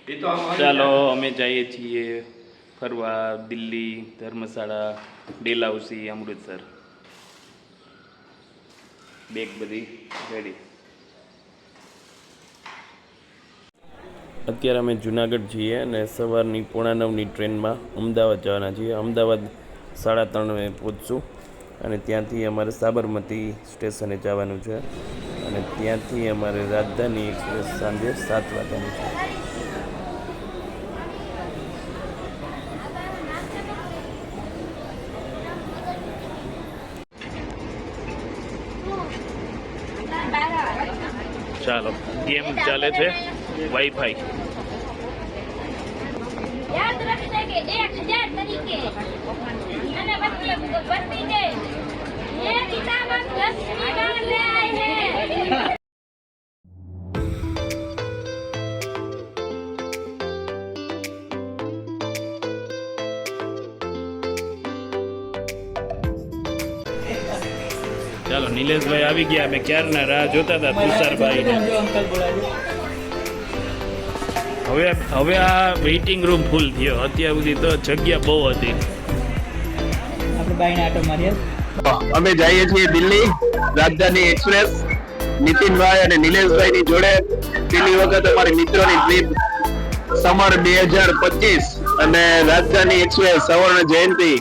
ચાલો અમે જઈએ છીએ ફરવા દિલ્હી, ધર્મશાળા, ડેલહાઉસી, અમૃતસર. બેગ બધી રેડી. અત્યારે અમે જુનાગઢ છીએ અને સવારની 9:45ની ટ્રેનમાં અમદાવાદ જવાના છીએ. અમદાવાદ 3:30 પહોંચશું અને ત્યાંથી અમારે સાબરમતી સ્ટેશને જવાનું છે અને ત્યાંથી અમારે રાજધાની એક્સપ્રેસ સાંજે 7 વાગ્યાની છે. ચાલો, ગેમ ચાલે છે વાઈફાઈ. याद रखने के 1000 तरीके मैंने बत्ती के ये किताब हम 10वीं बार ले आए हैं. ચાલો, નિલેશભાઈ આવી ગયા. અમે ક્યારના રાહ જોતા હતા તુષારભાઈને. હવે આ વેઇટિંગ રૂમ ફૂલ થયો. અત્યાર સુધી તો જગ્યા બહુ હતી. અમે જઈએ છીએ દિલ્હી રાજધાની એક્સપ્રેસ. નીતિનભાઈ અને નિલેશભાઈની જોડે પેલી વખત અમારી મિત્રોની ટ્રીપ સમર 2025 અને રાજધાની એક્સપ્રેસ સવર્ણ જયંતિ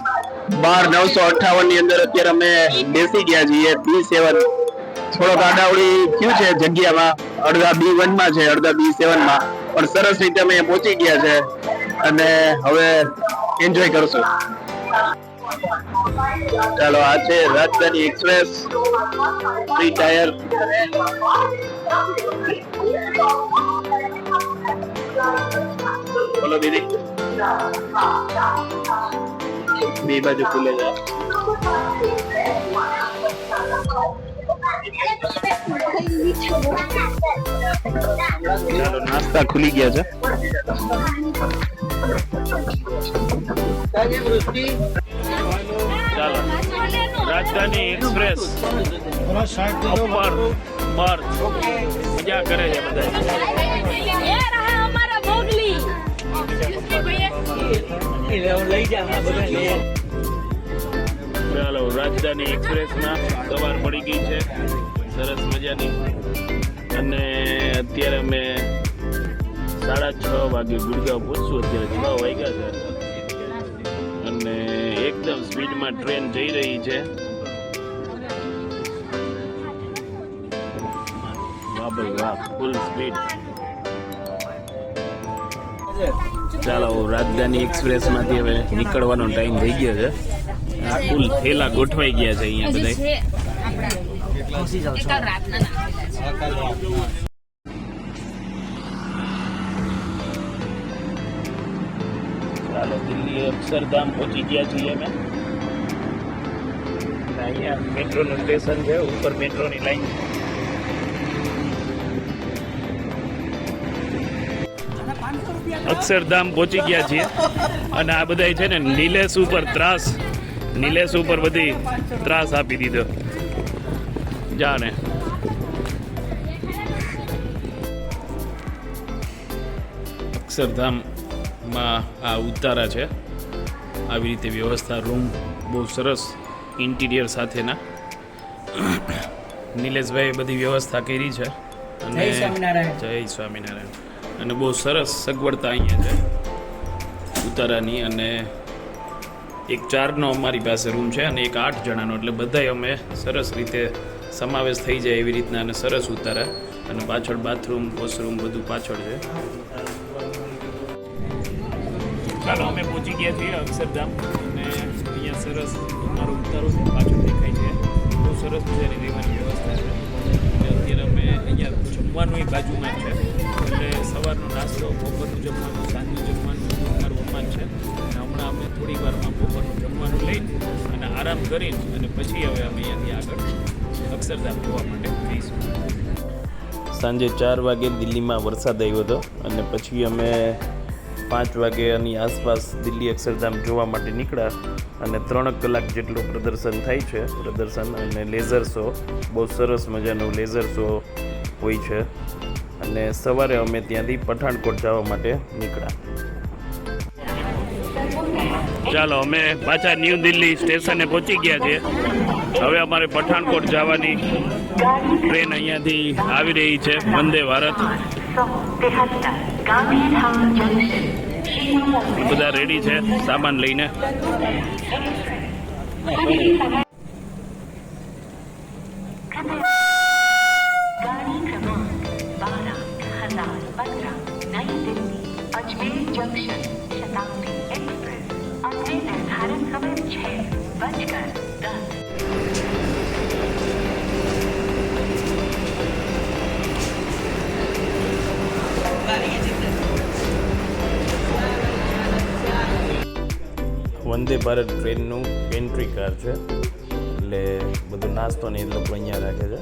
12/958 ની અંદર અત્યારે અમે બેસી ગયા છીએ. B7 થોડોક આડાવડી થયું છે જગ્યામાં. અડધા B1 માં છે, અડધા B7 માં, પણ સરસ રીતે અમે પહોંચી ગયા છે અને હવે એન્જોય કરશું. ચાલો, આ છે રાજધાની એક્સપ્રેસ 3 ટાયર. બોલો દીદી, બે બાજુ ખુલે છે. ચાલો, નાસ્તા ખુલી ગયા છે. ચાલો, રાજધાની એક્સપ્રેસ ઉપર બર્થ મજા કરે છે બધા. ये रहा हमारा मोगली. ચાલો, રાજધાની એક્સપ્રેસમાં સવાર પડી ગઈ છે સરસ મજાની અને અત્યારે અમે 6:30 વાગે ગુડગાંવ પહોંચશું. અત્યારે 6 વાગ્યા છે અને એકદમ સ્પીડમાં ટ્રેન જઈ રહી છે. વાહ ભાઈ વાહ, ફૂલ સ્પીડ. ચાલો, રાજધાની એક્સપ્રેસમાંથી હવે નીકળવાનો ટાઈમ થઈ ગયો છે. ફૂલ થેલા ગોઠવાઈ ગયા છે અહીંયા બધા. ચાલો, દિલ્હી અક્ષરધામ પહોંચી ગયા છીએ અમે. અહીંયા મેટ્રોનું સ્ટેશન છે, ઉપર મેટ્રોની લાઈન. અક્ષરધામ પહોંચી ગયા છીએ અને આ બધા છે ને નિલેશ ઉપર બધી ત્રાસ આપી દીધો. જાને અક્ષરધામમાં આ ઉતારા છે. આવી રીતે વ્યવસ્થા, રૂમ બહુ સરસ ઇન્ટિરિયર સાથેના. નિલેશભાઈએ બધી વ્યવસ્થા કરી છે અને જય સ્વામિનારાયણ. અને બહુ સરસ સગવડતા અહીંયા છે ઉતારાની. અને એક 4નો અમારી પાસે રૂમ છે અને એક 8 જણાનો, એટલે બધાય અમે સરસ રીતે સમાવેશ થઈ જાય એવી રીતના અને સરસ ઉતારા. અને પાછળ બાથરૂમ, વોશરૂમ બધું પાછળ છે. ચાલો, અમે પહોંચી ગયા છીએ અક્ષરધામ અને અહીંયા સરસ અમારો ઉતારો છે, પાછળ દેખાય છે. બહુ સરસ મજાની રહેવાની વ્યવસ્થા છે. અને અત્યારે અમે અહીંયા જમવાનું બાજુમાં છે, એટલે સવારનો નાસ્તો, બપોરનું જમવાનું, સાંજનું જમવાનું અમારું અમાન છે. અને હમણાં અમે થોડી વારમાં બપોરનું જમવાનું લઈને અને આરામ કરીને અને પછી હવે અમે અહીંયાથી આગળ અક્ષરધામ જોવા માટે જઈશું. સાંજે 4 વાગે દિલ્હીમાં વરસાદ આવ્યો હતો અને પછી અમે 5 વાગ્યાની આસપાસ દિલ્હી અક્ષરધામ જોવા માટે નીકળ્યા અને 3 કલાક જેટલું પ્રદર્શન થાય છે. પ્રદર્શન અને લેઝર શો, બહુ સરસ મજાનો લેઝર શો હોય છે અને સવારે અમે ત્યાંથી પઠાણકોટ જવા માટે નીકળ્યા. ચાલો અમે પાછા ન્યૂ દિલ્હી સ્ટેશને પહોંચી ગયા છીએ. હવે અમારે પઠાણકોટ જવાની ટ્રેન અહીંયાથી આવી રહી છે, વંદે ભારત. બધા રેડી છે સામાન લઈને. गाड़ी क्रमांक 12,015 नई दिल्ली अजमेर जंक्शन शताब्दी एक्सप्रेस अपने निर्धारित समय 6:10. વંદે ભારત ટ્રેનનું પેન્ટ્રી કાર છે, એટલે બધો નાસ્તો ને એ લોકો અહીંયા રાખે છે.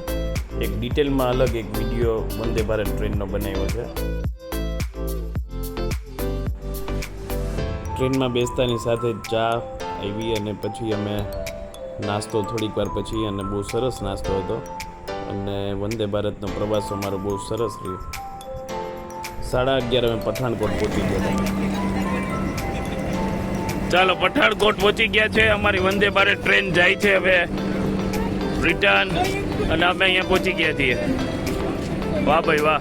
એક ડિટેલમાં અલગ એક વિડીયો વંદે ભારત ટ્રેનનો બનાવ્યો છે. ટ્રેનમાં બેસતાની સાથે ચા આવી અને પછી અમે નાસ્તો થોડીક વાર પછી, અને બહુ સરસ નાસ્તો હતો અને વંદે ભારતનો પ્રવાસ અમારો બહુ સરસ રહ્યો. 11:30 અમે પઠાણકોટ પહોંચી ગયા હતા. ચાલો પઠાણકોટ પહોંચી ગયા છે. અમારી વંદે ભારત ટ્રેન જાય છે હવે રિટર્ન, અને અમે અહીંયા પહોંચી ગયા છીએ. વાહ ભાઈ વાહ.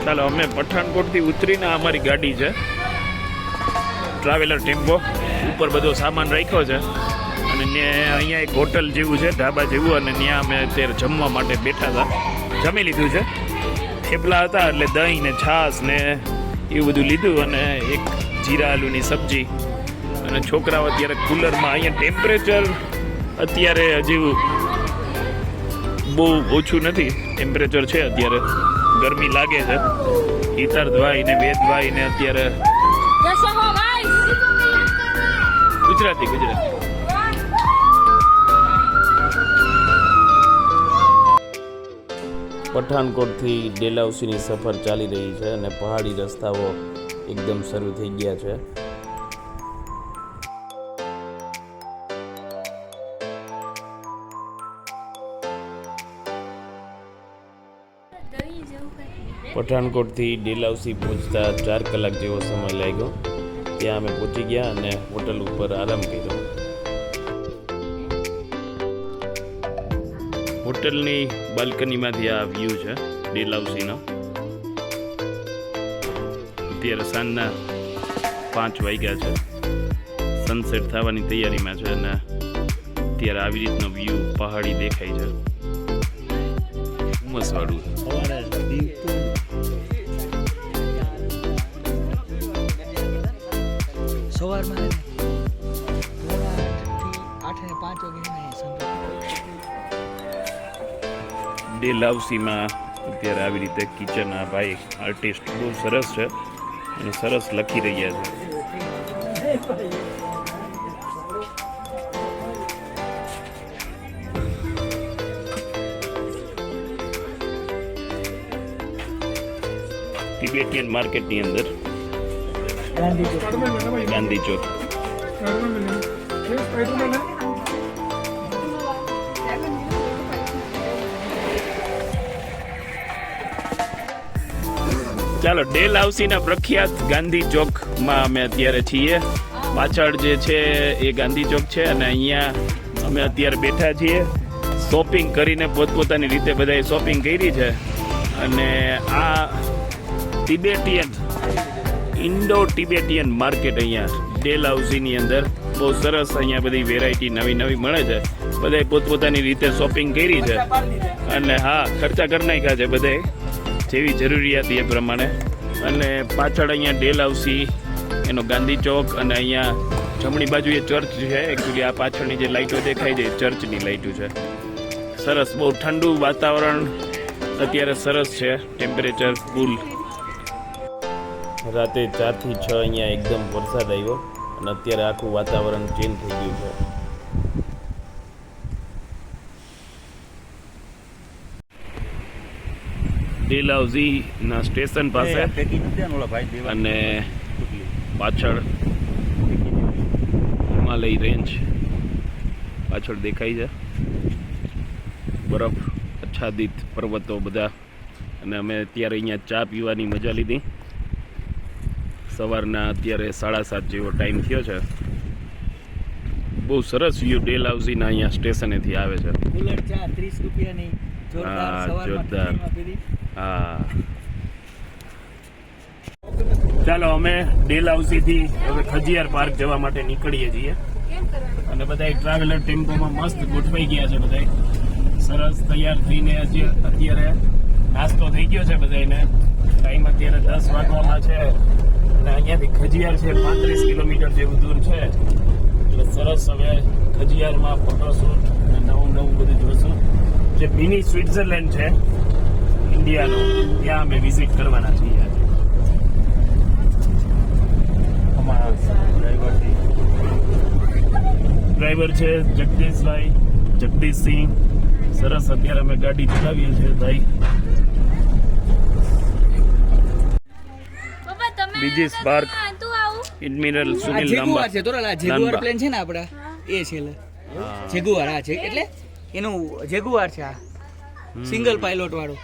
ચાલો અમે પઠાણકોટથી ઉતરીને અમારી ગાડી છે ટ્રાવેલર ટેમ્પો, ઉપર બધો સામાન રાખ્યો છે અને અહીંયા એક હોટલ જેવું છે, ઢાબા જેવું, અને ત્યાં અમે અત્યારે જમવા માટે બેઠા હતા. જમી લીધું છે, થેપલા હતા એટલે દહીં ને છાશ ને એવું બધું લીધું, અને એક જીરા આલુની સબ્જી. અને છોકરાઓ અત્યારે કુલરમાં, અહીંયા ટેમ્પરેચર અત્યારે હજી બહુ ઓછું નથી, ટેમ્પરેચર છે અત્યારે, ગરમી લાગે છે. હિતાર્થભાઈ ને વેદભાઈ ને અત્યારે ગુજરાતી પઠાણકોટથી ડેલહાઉસીની સફર ચાલી રહી છે અને પહાડી રસ્તાઓ એકદમ શરૂ થઈ ગયા છે. પઠાણકોટથી ડેલહાઉસી પહોંચતા 4 કલાક જેવો સમય લાગ્યો. ત્યાં અમે પહોંચી ગયા અને હોટલ ઉપર આરામ કર્યો. હોટલની બાલ્કનીમાંથી આ વ્યૂ છે ડેલહાઉસીનો. અત્યારે સાંજના 5 વાગ્યા છે, સનસેટ થવાની તૈયારીમાં છે, અને અત્યારે આવી રીતનો વ્યૂ પહાડી દેખાય છે, ઉમસવાળું. સવારમાં 8:05 વાગે ડેલહાઉસીમાં અત્યારે આવી રીતે કિચન, આ ભાઈ આર્ટિસ્ટ બહુ સરસ છે અને સરસ લખી રહ્યા છે. તિબેટિયન માર્કેટની અંદર ગાંધી ચોક. ચાલો ડેલહાઉસીના પ્રખ્યાત ગાંધી ચોકમાં અમે અત્યારે છીએ. પાછળ જે છે એ ગાંધી ચોક છે અને અહીંયા અમે અત્યારે બેઠા છીએ. શોપિંગ કરીને પોતપોતાની રીતે બધાએ શોપિંગ કરી છે. અને આ ઇન્ડો ટિબેટિયન માર્કેટ અહીંયા ડેલહાઉસીની અંદર બહુ સરસ, અહીંયા બધી વેરાયટી નવી નવી મળે છે. બધાએ પોતપોતાની રીતે શોપિંગ કરી છે અને હા, ખર્ચા કરી નાખ્યા છે બધાએ જેવી જરૂરિયાત એ પ્રમાણે. અને પાછળ અહીંયા ડેલહાઉસી, એનો ગાંધી ચોક, અને અહીંયા જમણી બાજુ એ ચર્ચ છે. એકચ્યુઅલી આ પાછળની જે લાઇટો દેખાય છે ચર્ચની લાઇટો છે. સરસ, બહુ ઠંડુ વાતાવરણ અત્યારે સરસ છે, ટેમ્પરેચર કુલ. રાતે 4 થી 6 અહીંયા એકદમ વરસાદ આવ્યો અને અત્યારે આખું વાતાવરણ ચેન્જ થઈ ગયું છે. ડેલહાઉસીના સ્ટેશન પાસે અને પાછળ હિમાલય રેન્જ પાછળ દેખાય છે બરફ આચ્છાદિત પર્વતો બધા. અને અમે અત્યારે અહીંયા ચા પીવાની મજા લીધી. સવારના અત્યારે 7:30 જેવો ટાઈમ થયો છે. બહુ સરસ વ્યૂ ડેલહાઉસીના અહીંયા સ્ટેશનેથી આવે છે. બુલેટ ચા 30 રૂપિયાની જોરદાર હા, સવારમાં જોરદાર. ટિફિનમાં પીધી. હા, ચાલો અમે ડેલહાઉસીથી હવે ખજિયાર પાર્ક જવા માટે નીકળીએ છીએ. અને બધા ટ્રાવેલર ટેમ્પોમાં મસ્ત ગોઠવાઈ ગયા છે. બધા સરસ તૈયાર થઈને અત્યારે નાસ્તો થઈ ગયો છે બધાને. ટાઈમ અત્યારે 10 વાગવામાં છે. અને અહીંયાથી ખજિયાર છે 35 કિલોમીટર જેવું દૂર છે. એટલે સરસ હવે ખજિયારમાં ફોટોશૂટ અને નવું બધું જોશું. જે મિની સ્વિટ્ઝરલેન્ડ છે ઇન્ડિયાનો, ત્યાં અમે વિઝિટ કરવાના છીએ. ડ્રાઈવર છે જગદીશસિંહ. સરસ અત્યારે અમે ગાડી ચલાવીએ છીએ ભાઈ. પપ્પા તમે બીજી સ્પાર્ક તું આવું એડમિરલ આ સુનિલ જેગુઆર લાંબા. છે તો આ જેગુઆર પ્લેન છે ને આપડા એ છે લે. જેગુઆર આ છે એટલે એનું જેગુઆર છે આ સિંગલ પાયલોટ વાળું.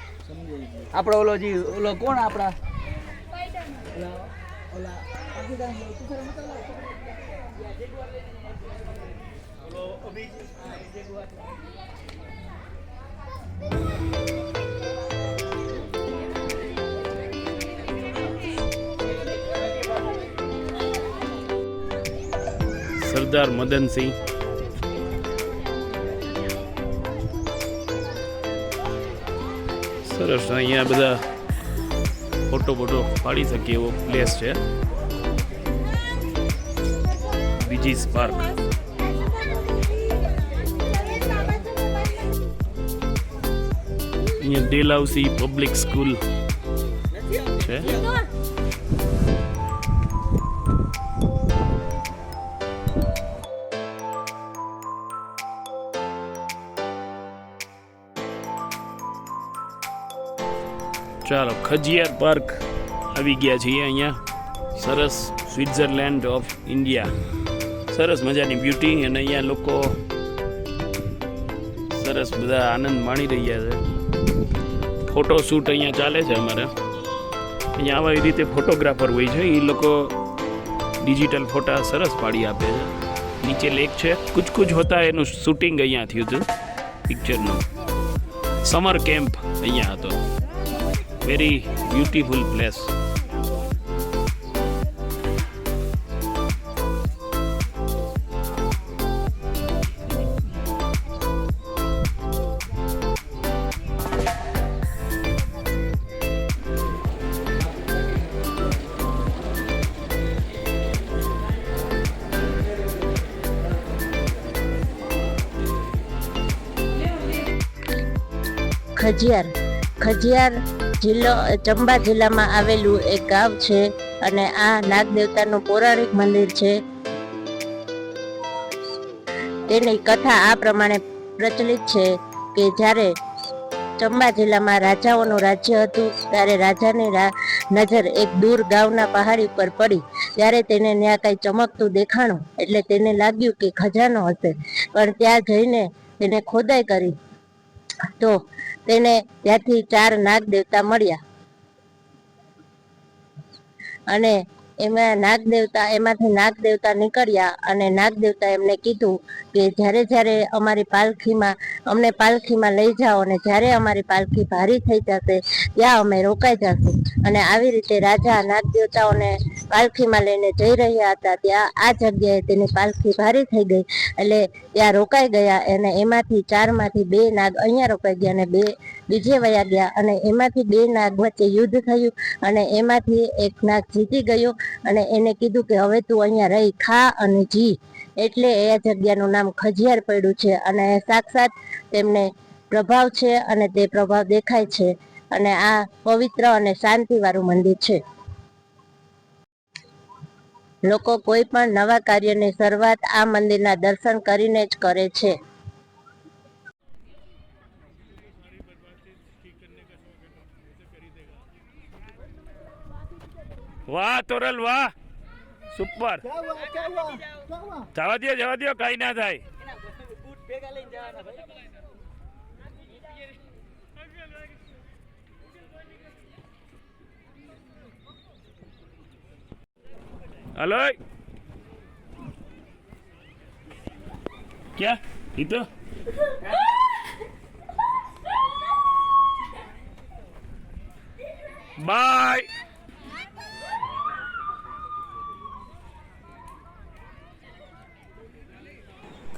આપણો ઓલો કોણ આપડા સરદાર મદનસિંહ. સરસ અહીંયા બધા ફોટો પાડી શકીએ એવો પ્લેસ છે. બીજી સ્પાર્ક. અહીંયા ડેલહાઉસી પબ્લિક સ્કૂલ છે. ચાલો ખજિયાર પાર્ક આવી ગયા છીએ અહીંયા. સરસ સ્વિટ્ઝરલેન્ડ ઓફ ઇન્ડિયા. સરસ મજાની બ્યુટી. અને અહીંયા લોકો સરસ બધા આનંદ માણી રહ્યા છે. ફોટો શૂટ અહીંયા ચાલે છે અમારે. અહીંયા આવી રીતે ફોટોગ્રાફર હોય છે. એ લોકો ડિજિટલ ફોટા સરસ પાડી આપે છે. નીચે લેક છે. કુછ કુછ હોતા એનું શૂટિંગ અહીંયા થયું હતું પિક્ચરનું. સમર કેમ્પ અહીંયા હતો. Very beautiful place. ખજિયાર જિલ્લો ચંબા જિલ્લામાં આવેલું એક ગામ છે. અને આ નાગદેવતાનું પૌરાણિક મંદિર છે. તેની કથા આ પ્રમાણે પ્રચલિત છે કે જ્યારે ચંબા જિલ્લામાં રાજાઓનું રાજ્ય હતું ત્યારે રાજાની નજર એક દૂર ગામના પહાડી ઉપર પડી. ત્યારે તેને ત્યાં કંઈ ચમકતું દેખાણું. એટલે તેને લાગ્યું કે ખજાનો હશે. પણ ત્યાં જઈને તેને ખોદાઈ કરી તો તેને ત્યાંથી 4 નાગ દેવતા મળ્યા. અને એમાંથી નાગ દેવતા નીકળ્યા. અને નાગ દેવતા એમને કીધું કે જ્યારે અમને પાલખીમાં લઈ જાઓ. અને જ્યારે અમારી પાલખી ભારી થઈ જશે ત્યાં અમે રોકાઈ જશું. અને આવી રીતે રાજા નાગ દેવતાઓને પાલખીમાં લઈને જઈ રહ્યા હતા. ત્યાં આ જગ્યાએ તેની પાલખી ભારી થઈ ગઈ. એટલે ત્યાં રોકાઈ ગયા. અને એમાંથી 4માંથી 2 નાગ અહીંયા રોકાઈ ગયા અને 2 બીજે વયા ગયા. અને એમાંથી 2 નાગ વચ્ચે યુદ્ધ થયું. અને એમાંથી એક નાગ જીતી ગયો. અને એને કીધું કે હવે તું અહીંયા રહી ખા અને જી. એટલે એ જગ્યાનું નામ ખજિયાર પડ્યું છે. અને સાક્ષાત તેમને પ્રભાવ છે અને તે પ્રભાવ દેખાય છે. અને આ પવિત્ર અને શાંતિવાળું મંદિર છે. લોકો કોઈ પણ નવા કાર્યની શરૂઆત આ મંદિરના દર્શન કરીને જ કરે છે. વાહ તોરલ વાહ, સુપર. જવા દો કઈ ના થાય. हेलो क्या itu बाय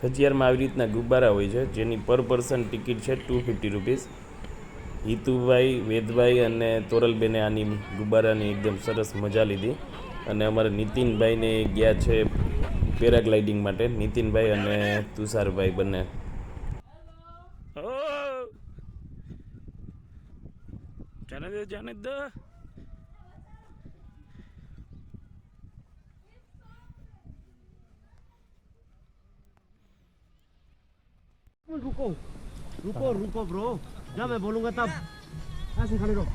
ખજિયારમાં આવી રીતના ગુબ્બારા હોય છે જેની પર પર્સન ટિકિટ છે 250 રૂપીસ. હિતુભાઈ, વેદભાઈ અને તોરલબેને આની ગુબ્બારાની એકદમ સરસ મજા લીધી અને અમારા નીતિનભાઈને ગયા છે પેરાગ્લાઇડિંગ માટે. નીતિનભાઈ અને તુષારભાઈ બંને. જાને દો रुको रुको रुको ब्रो जब मैं बोलूंगा तब ऐसे खड़े रहो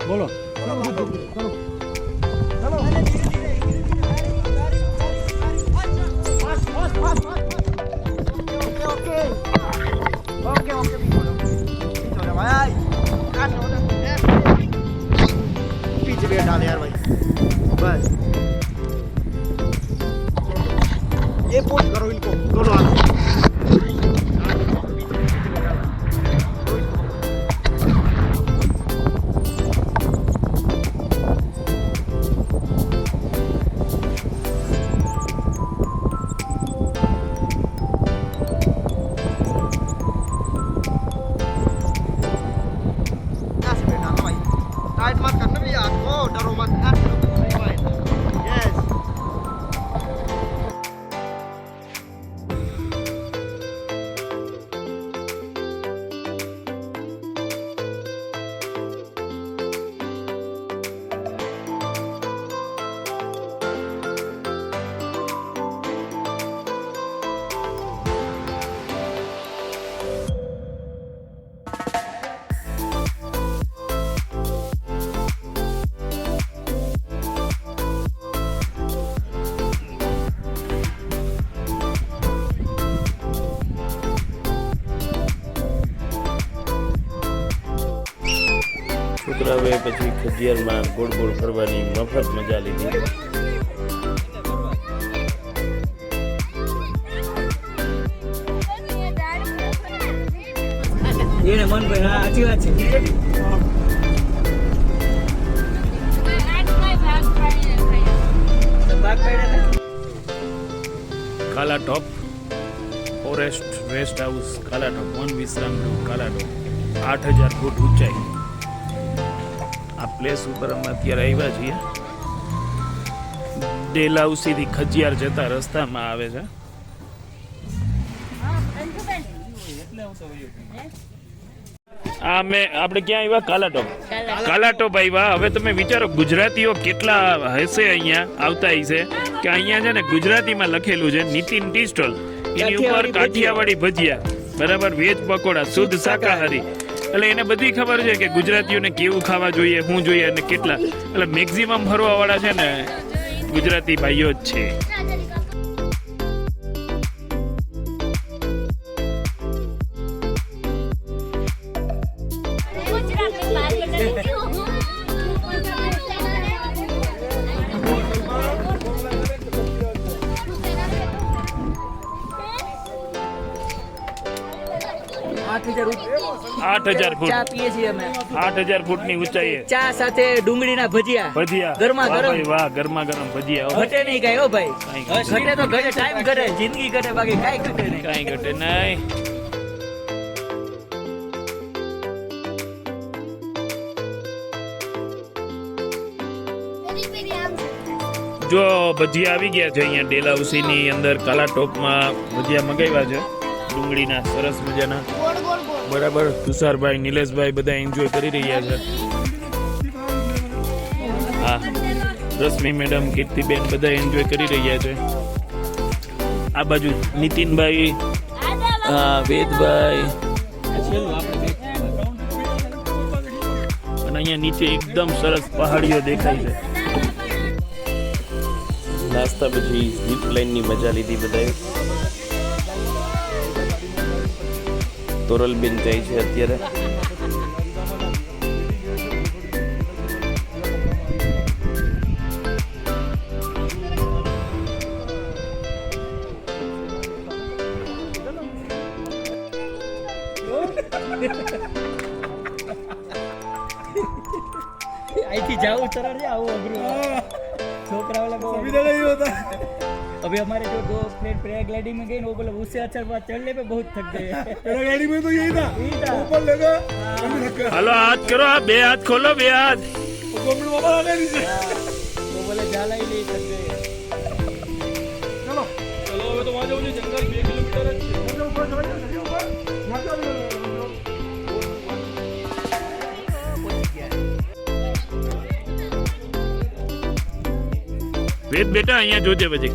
बोलो पीछे बैठ डाल यार भाई बस ये पुश करो इनको दोनों हाथ टाइट मत करना भैया हाथ को डरो मत यस છોકરાઓએ પછી ખજિયારમાં ગોળ ગોળ ફરવાની મફત મજા લીધી. એને મન ભાઈ હા સાચી વાત છે. કાલા ટોપ ફોરેસ્ટ રેસ્ટ હાઉસ કાલા ટોપ વન વિશ્રામ ગૃહ કાલા ટોપ 8000 ફૂટ ઊંચાઈ. આ પ્લેસ ઉપર અમે અત્યારે આવ્યા છીએ. ડેલહાઉસીથી ખજિયાર જતા રસ્તામાં આવે છે. આપણે ક્યાં આવ્યા? કાલાટોપ. કાલાટોપ આવ્યા. હવે તમે વિચારો ગુજરાતીઓ કેટલા હશે અહીંયા આવતા હશે કે અહીંયા છે ને ગુજરાતીમાં લખેલું છે નીતિન ટી સ્ટોલ, એની ઉપર કાઠિયાવાડી ભજીયા, બરાબર, વેજ પકોડા, શુદ્ધ શાકાહારી. એટલે એને બધી ખબર છે કે ગુજરાતીઓને કેવું ખાવા જોઈએ, શું જોઈએ અને કેટલા. એટલે મેક્સિમમ ફરવા વાળા છે ને ગુજરાતી ભાઈઓ જ છે. આઠ હજાર ફૂટ ચા પીએ છીએ અમે. 8000 ફૂટની ઊંચાઈએ ચા સાથે ડુંગળીના ભજીયા ગરમા ગરમ. ભાઈ વાહ, ગરમા ગરમ ભજીયા. ઘટે નહીં કાંઈ હો ભાઈ. ઘટે તો ઘટે, ટાઈમ ઘટે, જિંદગી ઘટે, બાકી કાંઈ ઘટે નહીં. કાંઈ ઘટે નહીં. જો ભજીયા આવી ગયા છે અહીંયા ડેલહાઉસીની અંદર. કાલા ટોપમાં ભજીયા મંગાવ્યા છે ડુંગળીના, સરસ મજાના, બરાબર. તુષારભાઈ, નિલેશભાઈ બધા એન્જોય કરી રહ્યા છે. હા, રશ્મિ મેડમ, કીર્તિબેન બધા એન્જોય કરી રહ્યા છે. આ બાજુ નીતિનભાઈ, વેદભાઈ, અને અહીંયા નીચે એકદમ સરસ પહાડીઓ દેખાય છે. નાસ્તા પછી ઝીપ લાઇનની મજા લીધી બધાએ. તોરલબેન જાય છે અત્યારે. અહીંથી જાવું સરળ છે, આવું અઘરું છોકરા वाला सुविधा नहीं होता. अभी हमारे जो दो फ्रेंड पैराग्लाइडिंग में गए ना, वो बोले उससे अच्छा बात चढ़ने पे बहुत थक गए. पैराग्लाइडिंग में तो यही था, ऊपर लगा હાલો હાથ કરો, આ બે હાથ ખોલો, બે હાથ. वो बोले जाला ही नहीं थक गए. चलो चलो હવે તો वहाँ જવું છે, જંગલ 2 કિલોમીટર જ છે. ऊपर चले जाओ, ऊपर यहाँ चलो. વેદ બેટા અહીંયા જોજે પછી.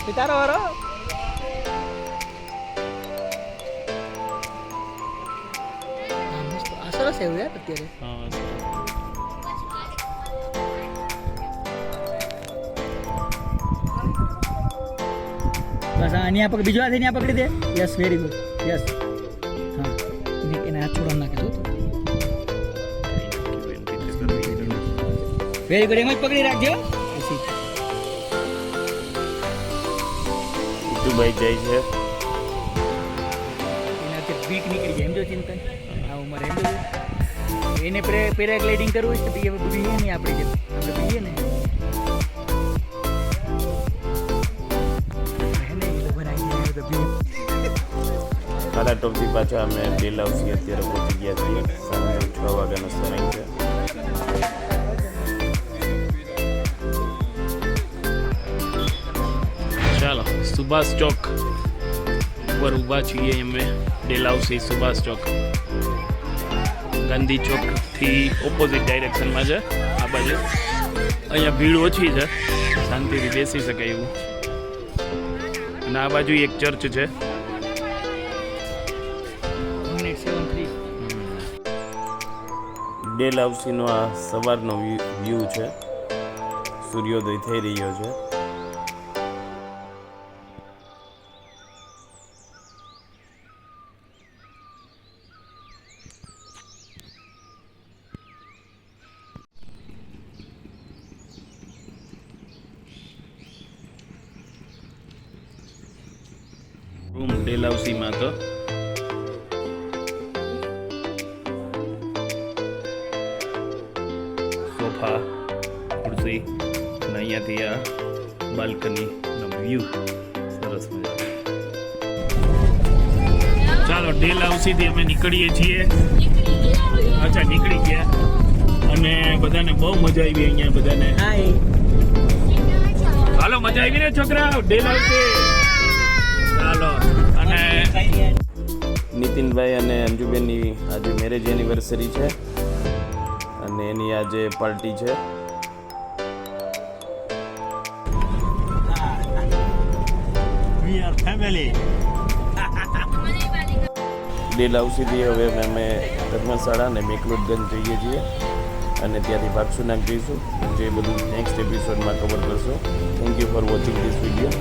પિતારો વારો આ સરસ એવું યાર અત્યારે. બસ અહીંયા પકડ, બીજો હાથ અહીંયા પકડી દે. Yes, very good. યસ, હા એને હાથ છોડવા નાખે તો વેરી ગુડ. એમ જ પકડી રાખજો. ભાઈ જાય છે. એનાથી બીક નીકળી જાય એમ જો ચિંતન. આ ઉંમર એમ જો એને પેરાગ્લાઇડિંગ કરવું છે તો બીએ નહીં આપણે જેમ આપણે બીએ ને સાડા ટોપથી પાછા અમે ડેલહાઉસી અત્યારે પહોંચી ગયા છીએ. સાંજે 6 વાગ્યાનો સમય છે. ચાલો સુભાષ ચોક ઉપર ઊભા છીએ અમે. ડેલહાઉસી સુભાષ ચોક ગાંધી ચોકથી ઓપોઝિટ ડાયરેક્શનમાં છે આ બાજુ. અહીંયા ભીડ ઓછી છે, શાંતિથી બેસી શકાય એવું. અને આ બાજુ એક ચર્ચ છે. ડેલહાઉસીનો આ સવારનો વ્યૂ છે. સૂર્યોદય થઈ રહ્યો છે. રૂમ ડેલહાઉસીમાં તો સોફા, ખુરશી અને અહીંયાથી આ બાલ્કનીનો વ્યૂ સરસ મજા. ચાલો ડેલહાઉસીથી અમે નીકળીએ છીએ. અચ્છા નીકળી ગયા અને બધાને બહુ મજા આવી અહીંયા બધાને. હાલો મજા આવી ને છોકરા ડેલહાઉસી. ચાલો. અને નીતિનભાઈ અને અંજુબેનની આજે મેરેજ એનિવર્સરી છે અને એની આજે પાર્ટી છે. We are family. ડેલહાઉસીથી હવે અમે ધર્મશાળા અને મેકલોડગંજ જઈએ છીએ અને ત્યાંથી ભાગસુનાક જઈશું. જે બધું નેક્સ્ટ એપિસોડમાં કવર કરશો. Thank you for watching this video.